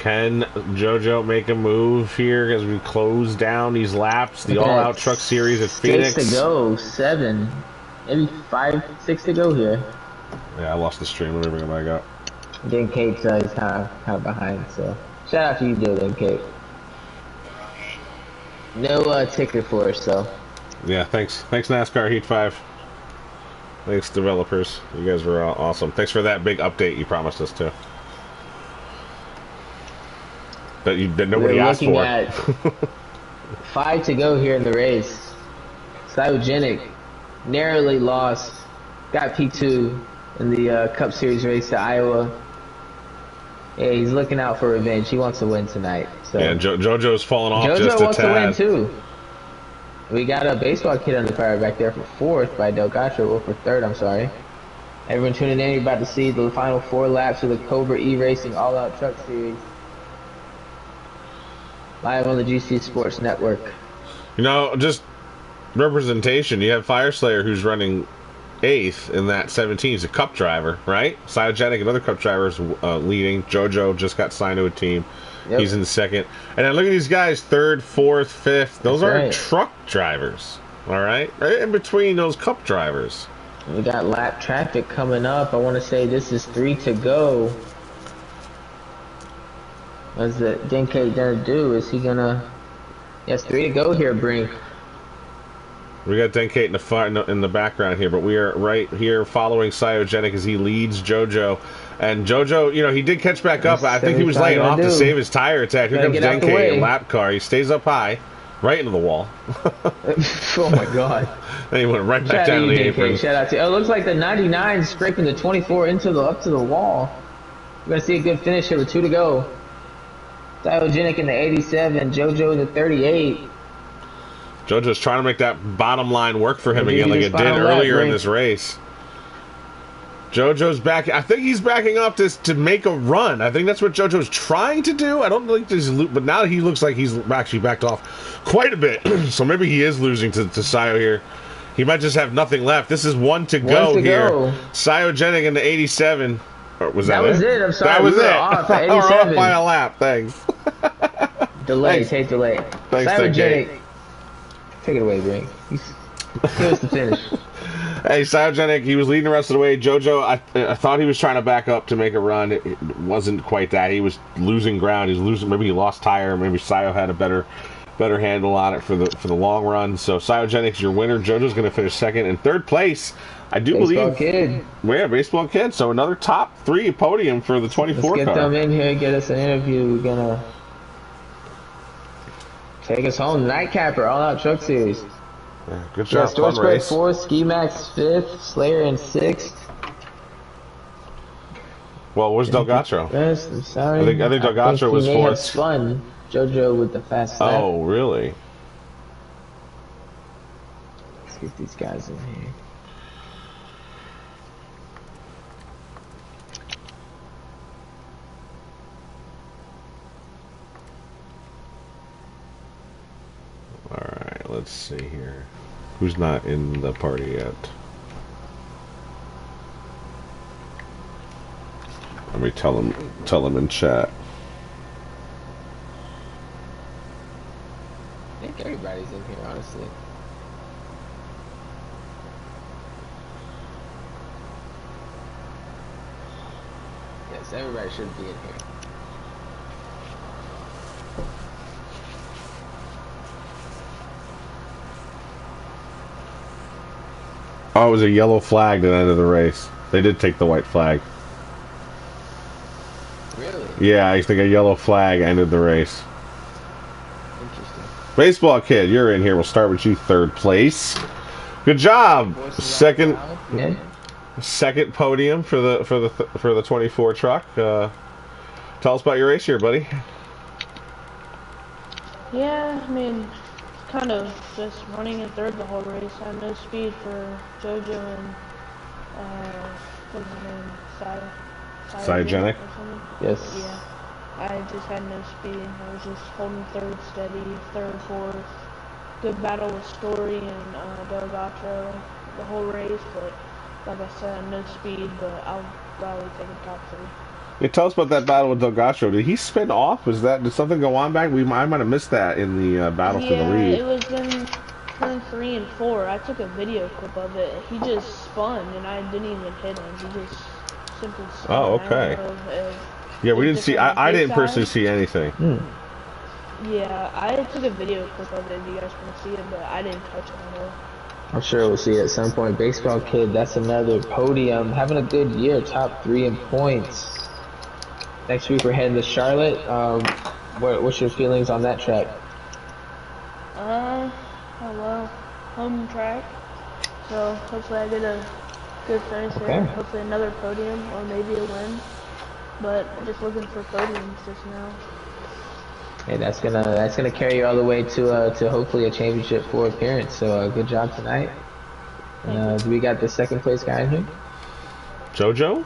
Speaker 3: Can JoJo make a move here as we close down these laps? The All Out Truck Series at Phoenix.
Speaker 2: 6 to go, 7, maybe 5, 6 to go here.
Speaker 3: Yeah, I lost the stream. Let me bring it back up.
Speaker 2: Again, Kate's he's kind of behind, so shout out to you, Dylan, Kate. No ticket for us, so.
Speaker 3: Yeah, thanks NASCAR Heat 5. Thanks developers, you guys were awesome. Thanks for that big update you promised us too. That nobody asked for.
Speaker 2: We're looking at 5 to go here in the race. Cyogenic narrowly lost, got P2 in the Cup Series race to Iowa. Yeah, he's looking out for revenge. He wants to win tonight. So.
Speaker 3: Yeah, JoJo's falling off just a tad.
Speaker 2: JoJo wants to win too. We got a baseball kid on the fire back there for 4th by Delgatro, or for 3rd, I'm sorry. Everyone tuning in, you're about to see the final 4 laps of the Cobra E-Racing All Out Truck Series. Live on the GC Sports Network.
Speaker 3: Just representation. You have Fire Slayer who's running 8th in that 17. He's a Cup driver, right? Cyogenic, another Cup driver, is leading. JoJo just got signed to a team. Yep. He's in 2nd. And then look at these guys, 3rd, 4th, 5th. Those are truck drivers, all right? Right in between those Cup drivers.
Speaker 2: We got lap traffic coming up. I want to say this is 3 to go. What's the Denke gonna do? Is he gonna? He has 3 to go here, Brink.
Speaker 3: We got Denkate in the background here, but we are right here following Cyogenic as he leads JoJo. And JoJo, you know, he did catch back up. I think he was laying off to save his tire attack. Here comes Denkate, lap car. He stays up high, right into the wall.
Speaker 2: Oh my god.
Speaker 3: Then he went right back down to the apron.
Speaker 2: Shout out to you. Oh, it looks like the 99 scraping the 24 up to the wall. We're gonna see a good finish here with 2 to go. Cyogenic in the 87, JoJo in the 38.
Speaker 3: JoJo's trying to make that bottom line work for him again like it did earlier in this race. JoJo's back. I think he's backing up to make a run. I think that's what JoJo's trying to do. I don't think he's, but now he looks like he's actually backed off quite a bit. So maybe he is losing to Sio here. He might just have nothing left. This is 1 to go here. Cyogenic in the 87. Or was that
Speaker 2: was it? I'm sorry.
Speaker 3: That was it.
Speaker 2: Off at 87.
Speaker 3: We're off by a lap. Thanks.
Speaker 2: Delay. Take delay.
Speaker 3: Thanks,
Speaker 2: Cyogenic. Take it away, Brink. Give us the finish.
Speaker 3: Hey, Cyogenic, he was leading the rest of the way. JoJo, I thought he was trying to back up to make a run. It wasn't quite that. He was losing ground. He was losing. Maybe he lost tire. Maybe Sio had a better handle on it for the long run. So Cyogenic's your winner. JoJo's going to finish second and third place. I do believe.
Speaker 2: Kid.
Speaker 3: Yeah, baseball kid. So another top 3 podium for the 24 car.
Speaker 2: Let's get them in here. Get us an interview. We're gonna take us home. Nightcapper, All Out Truck Series.
Speaker 3: Yeah, good job.
Speaker 2: Storch Spread 4th, Ski Max 5th, Slayer in 6th.
Speaker 3: Well, where's Delgatro?
Speaker 2: Yes, I'm sorry.
Speaker 3: I think Delgatro was 4th.
Speaker 2: Have spun JoJo with the fast lap.
Speaker 3: Oh, really?
Speaker 2: Let's get these guys in here.
Speaker 3: Alright, let's see here. Who's not in the party yet? Let me tell him in chat.
Speaker 2: I think everybody's in here, honestly. Yes, everybody should be in here.
Speaker 3: Oh, it was a yellow flag at the end of the race. They did take the white flag.
Speaker 2: Really?
Speaker 3: Yeah, I think a yellow flag ended the race.
Speaker 2: Interesting.
Speaker 3: Baseball kid, you're in here. We'll start with you, 3rd place. Good job. Second podium for the 24 truck. Tell us about your race here, buddy.
Speaker 4: Yeah, I mean, kind of just running in 3rd the whole race. I had no speed for JoJo and what's his name,
Speaker 3: Cyogenic?
Speaker 2: Yes.
Speaker 4: Yeah, I just had no speed. I was just holding 3rd steady, 3rd, 4th. Good battle with Story and Delgatro the whole race, but like I said, no speed. But I'll gladly take a top 3.
Speaker 3: Yeah, tell us about that battle with Delgatro. Did he spin off? Did something go on back? I might have missed that in the battle for the lead.
Speaker 4: Yeah, it was in turn 3 and 4. I took a video clip of it. He just spun, and I didn't even hit him. He just simply spun.
Speaker 3: Oh, okay. Yeah, we didn't see. I didn't personally see anything.
Speaker 4: Yeah, I took a video clip of it. If you guys want to see it, but I didn't touch it at all.
Speaker 2: I'm sure we'll see it at some point. Baseball kid, that's another podium. Having a good year, top 3 in points. Next week we're heading to Charlotte. What's your feelings on that track?
Speaker 4: Oh well, home track. So hopefully I get a good finish there. Hopefully another podium or maybe a win. But just looking for podiums just now.
Speaker 2: Hey, that's gonna carry you all the way to hopefully a championship 4 appearance. So good job tonight. Do we got the 2nd place guy in here?
Speaker 3: JoJo.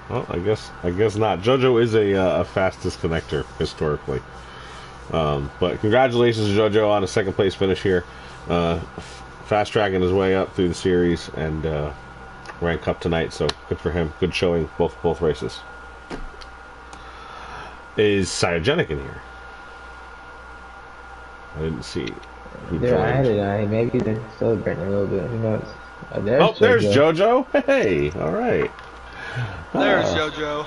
Speaker 3: Well, I guess not. JoJo is a fastest connector historically. But congratulations to JoJo on a 2nd place finish here. Fast tracking his way up through the series and rank up tonight. So good for him. Good showing both races. Is Cyogenic in here? I didn't see.
Speaker 2: They're at it. Maybe they're celebrating a little bit. Who knows?
Speaker 3: There's JoJo. Hey, all right.
Speaker 5: There's JoJo.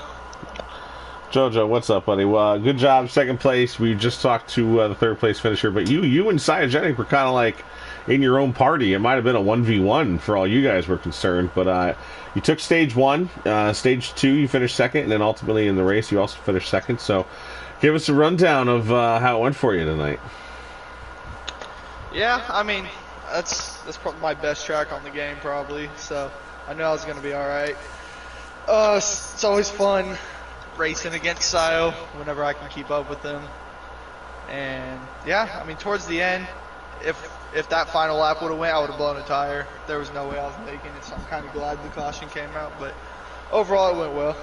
Speaker 3: JoJo, what's up, buddy? Well, good job, second place. We just talked to the third place finisher, but you and Cyogenic were kind of like in your own party. It might have been a 1v1 for all you guys were concerned, but you took stage 1, stage 2 you finished second, and then ultimately in the race you also finished second. So give us a rundown of how it went for you tonight.
Speaker 5: Yeah, I mean, that's probably my best track on the game, probably. So I knew I was gonna be all right. It's always fun racing against Sayo whenever I can keep up with him. And yeah, I mean, towards the end, if that final lap would have went, I would have blown a tire. There was no way I was making it, so I'm kind of glad the caution came out. But overall, it went well.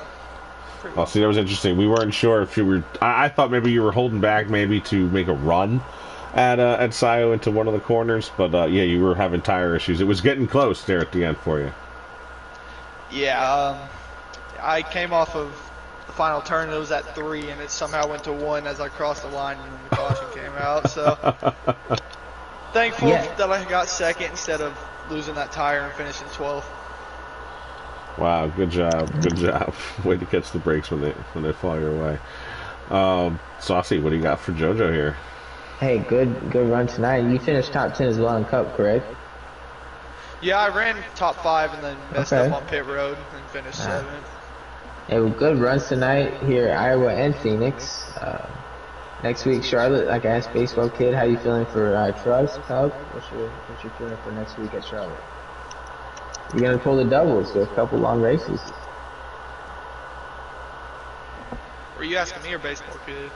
Speaker 3: Well, see, that was interesting. We weren't sure if you were. I thought maybe you were holding back, maybe to make a run at Sayo into one of the corners. But yeah, you were having tire issues. It was getting close there at the end for you.
Speaker 5: Yeah, I came off of the final turn. It was at 3, and it somehow went to 1 as I crossed the line, and then the caution came out. So thankful that I got second instead of losing that tire and finishing 12th.
Speaker 3: Wow, good job, good job. Way to catch the brakes when they fall your way. Saucy, what do you got for JoJo here?
Speaker 2: Hey, good run tonight. You finished top 10 as well in Cup, correct?
Speaker 5: Yeah, I ran top 5 and then messed up on pit road and finished 7th.
Speaker 2: Hey, well, good runs tonight here, Iowa and Phoenix. Next week, Charlotte. Like I asked Baseball Kid, how you feeling for Trust Cup? What's your feeling for next week at Charlotte? You're gonna pull the doubles, so a couple long races.
Speaker 5: Were you asking me or Baseball Kid?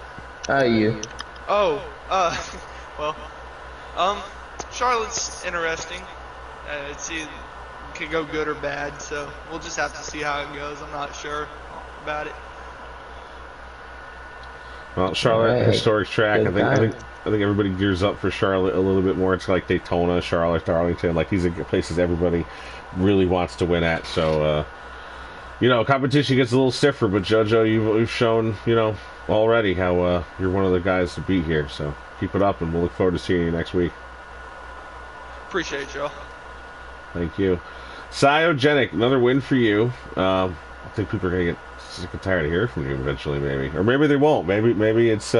Speaker 2: You.
Speaker 5: Oh, well, Charlotte's interesting. It could go good or bad, so we'll just have to see how it goes. I'm not sure about it.
Speaker 3: Well, Charlotte, historic track. I think everybody gears up for Charlotte a little bit more. It's like Daytona, Charlotte, Darlington. Like these are places everybody really wants to win at. So, competition gets a little stiffer. But JoJo, you've shown, already how you're one of the guys to beat here. So keep it up, and we'll look forward to seeing you next week.
Speaker 5: Appreciate y'all.
Speaker 3: Thank you. Cyogenic, another win for you. I think people are going to get sick and tired of hearing from you eventually, maybe. Or maybe they won't. Maybe it's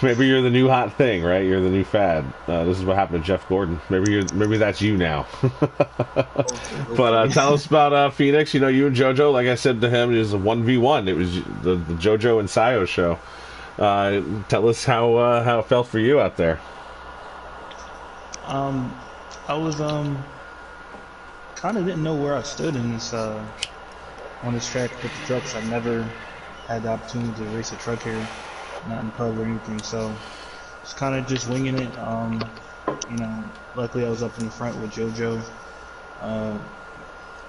Speaker 3: maybe you're the new hot thing, right? You're the new fad. This is what happened to Jeff Gordon. Maybe that's you now. But tell us about Phoenix. You and JoJo, like I said to him, it was a 1v1. It was the JoJo and Sayo show. Tell us how it felt for you out there.
Speaker 6: I was kind of didn't know where I stood in this on this track with the trucks. I've never had the opportunity to race a truck here, not in pub or anything, so it's kind of just winging it. Luckily I was up in the front with JoJo.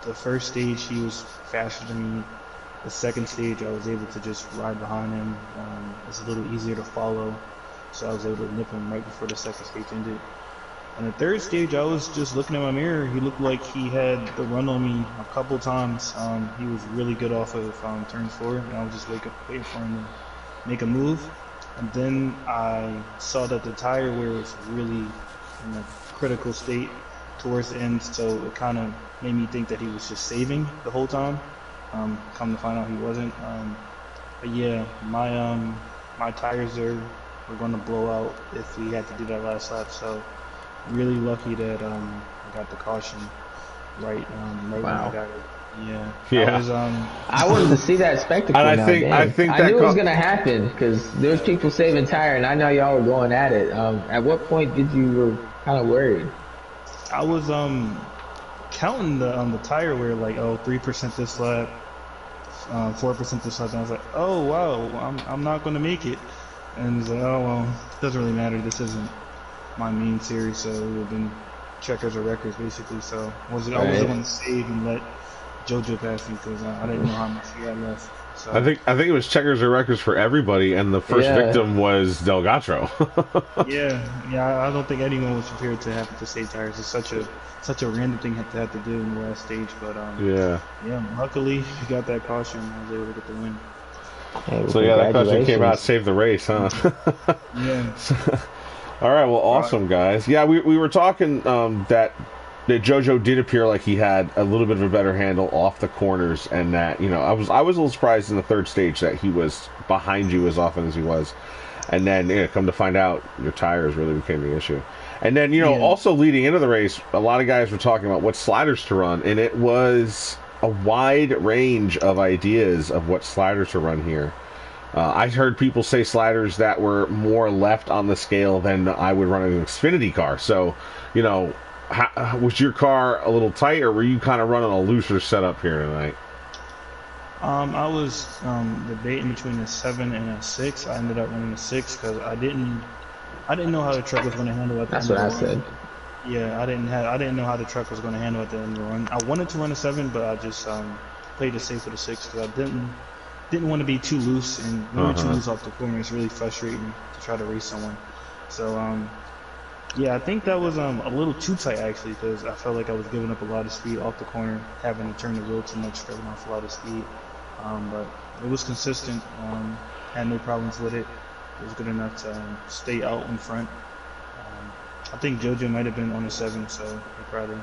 Speaker 6: The first stage he was faster than me. The second stage I was able to just ride behind him. It's a little easier to follow, so I was able to nip him right before the second stage ended. On the third stage, I was just looking at my mirror. He looked like he had the run on me a couple times. He was really good off of turn 4, and I was just waiting for him to make a move. And then I saw that the tire wear was really in a critical state towards the end, so it kind of made me think that he was just saving the whole time. Come to find out he wasn't. But yeah, my tires were going to blow out if we had to do that last lap. So really lucky that I got the caution right when I got it. Yeah.
Speaker 2: I wanted to see that spectacle. And I knew it was gonna happen because there was people saving tire, and I know y'all were going at it. At what point did you were kind of worried?
Speaker 6: I was counting the tire wear, like 3% this lap, 4% this lap, and I was like, oh wow, I'm not gonna make it. And it's like, oh well, it doesn't really matter. This isn't my main series, so it would have been checkers or records basically. So I wasn't going to save and let JoJo pass me because I didn't know how much he had left. So
Speaker 3: I think it was checkers or records for everybody, and the first victim was Delgatro.
Speaker 6: yeah. I don't think anyone was prepared to have to save tires. It's such a random thing to have to do in the last stage. But luckily he got that caution. I was able to get the win.
Speaker 2: Hey,
Speaker 3: so that caution came out, saved the race, huh?
Speaker 6: Yeah.
Speaker 3: All right, well, awesome, guys. Yeah, we were talking that, that JoJo did appear like he had a little bit of a better handle off the corners, and that, you know, I was a little surprised in the third stage that he was behind you as often as he was, and then, you know, come to find out, your tires really became the issue. And then, you know, also leading into the race, a lot of guys were talking about what sliders to run, and it was a wide range of ideas of what sliders to run here. I heard people say sliders that were more left on the scale than I would run an Xfinity car. So, you know, was your car a little tight, or were you kind of running a looser setup here tonight?
Speaker 6: I was debating between a 7 and a 6. I ended up running a 6 because I didn't know how the truck was going to handle at the end of the run. That's what I said. Yeah, I didn't know how the truck was going to handle at the end of the run. I wanted to run a 7, but I just played it safe with a 6 because I didn't want to be too loose, and when you're too loose off the corner, it's really frustrating to try to race someone. So yeah, I think that was a little too tight actually, because I felt like I was giving up a lot of speed off the corner, having to turn the wheel too much, giving off a lot of speed. But it was consistent. Had no problems with it. It was good enough to stay out in front. I think JoJo might have been on the 7, so he probably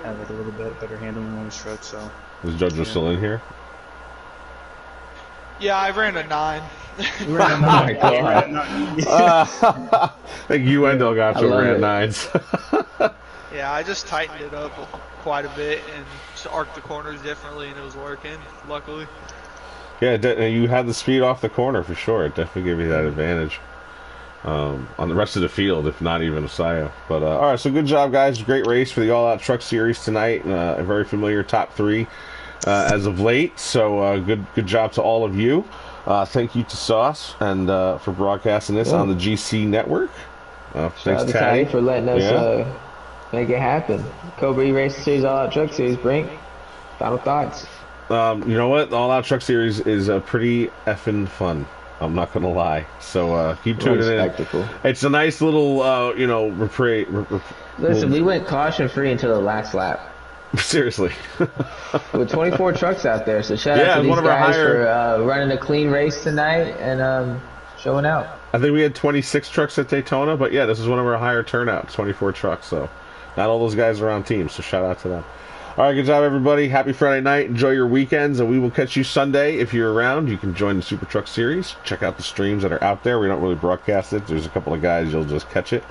Speaker 6: had like a little bit better handling on his truck. So
Speaker 3: is JoJo still in here?
Speaker 5: Yeah, I ran a 9.
Speaker 3: Oh my god! I think you and Delgacho ran 9s.
Speaker 5: Yeah, I just tightened it up quite a bit and just arced the corners differently, and it was working, luckily.
Speaker 3: Yeah, you had the speed off the corner for sure. It definitely gave you that advantage on the rest of the field, if not even Sayo. But all right, so good job, guys. Great race for the All Out Truck Series tonight. A very familiar top 3 as of late. So good job to all of you. Thank you to Sauce and for broadcasting this on the GC network. Thanks, Taddy,
Speaker 2: for letting us make it happen. Cobra Race Series, All Out Truck Series. Brink, final thoughts.
Speaker 3: You know what? The All Out Truck Series is pretty effing fun. I'm not gonna lie. So keep tuning in. It's a nice little, you know,
Speaker 2: Listen, we went caution free until the last lap.
Speaker 3: Seriously.
Speaker 2: With 24 trucks out there, so shout out to these guys for running a clean race tonight and showing out.
Speaker 3: I think we had 26 trucks at Daytona, but yeah, this is one of our higher turnouts, 24 trucks. So not all those guys are on teams, so shout out to them. All right, good job, everybody. Happy Friday night. Enjoy your weekends, and we will catch you Sunday. If you're around, you can join the Super Truck Series. Check out the streams that are out there. We don't really broadcast it. There's a couple of guys, you'll just catch it.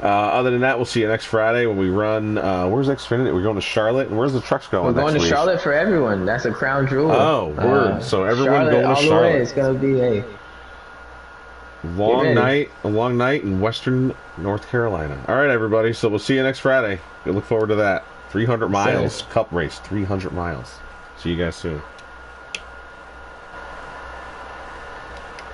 Speaker 3: Other than that, we'll see you next Friday when we run. Where's Xfinity? We're going to Charlotte, and where's the trucks going?
Speaker 2: We're going to Charlotte for everyone. That's a crown jewel.
Speaker 3: Oh, word! So everyone going to Charlotte.
Speaker 2: It's going to be a
Speaker 3: long night in Western North Carolina. All right, everybody. So we'll see you next Friday. We look forward to that. 300 miles, Cup race, 300 miles. See you guys soon.